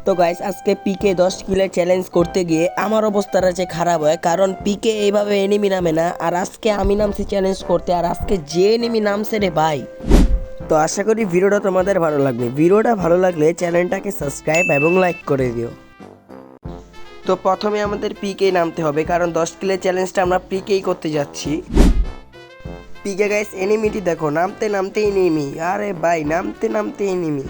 তো গাইস আজকে পিকে 10 কিলের চ্যালেঞ্জ করতে গিয়ে আমার অবস্থাটা যে খারাপ হয়, কারণ পিকে এইভাবে এনিমি নামে না। আর আজকে আমি নামছি চ্যালেঞ্জ করতে, আর আজকে যে এনিমি নামছে রে ভাই। তো আশা করি ভিডিওটা তোমাদের ভালো লাগবে। ভিডিওটা ভালো লাগলে চ্যানেলটাকে সাবস্ক্রাইব এবং লাইক করে দিও। তো প্রথমে আমাদের পিকে নামতে হবে, কারণ 10 কিলের চ্যালেঞ্জটা আমরা পিকেই করতে যাচ্ছি। পিকে গাইস এনিমিটি দেখো, নামতে নামতে এনিমি, আরে ভাই নামতে নামতে এনিমি।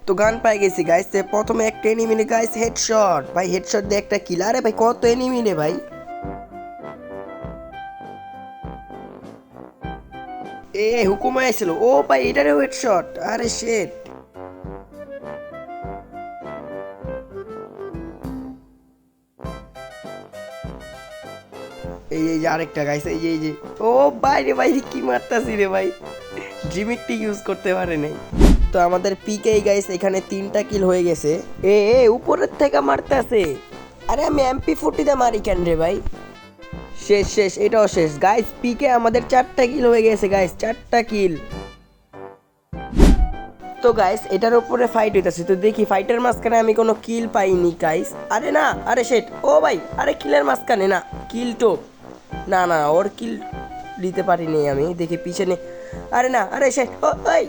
তো গান পাই গেছি গাইস। প্রথমে একটা এনিমি রে গাইস, হেডশট ভাই, হেডশট দিয়ে একটা কিল। আরে ভাই কত এনিমি রে ভাই। হুকুম আইছিল, ও ভাই এটারে হেডশট, আরে শিট। এই যে আরেকটা গাইস, এই যে ও ভাই রে ভাই, কি মারতাছি রে ভাই, ড্রিমিকটি ইউজ করতে পারে নাই। তো আমাদের পিকেই গাইস এখানে 3টা কিল হয়ে গেছে। উপরের থেকে মারতেছে। আরে আমি MP40 দিয়ে মারি কেন রে ভাই। শেষ শেষ, এটাও শেষ গাইস। পিকে আমাদের 4টা কিল হয়ে গেছে গাইস, 4টা কিল। তো গাইস এটার উপরে ফাইট হইতাছে, তো দেখি ফাইটের মাঝখানে আমি কোনো কিল পাইনি গাইস। আরে না, আরে শেট, ও ভাই আরে কিলের মাঝখানে না, কিল তো না না, ওর কিল দিতে পারিনি আমি। দেখি পিছনে, আরে না, আরে শেট, ও ভাই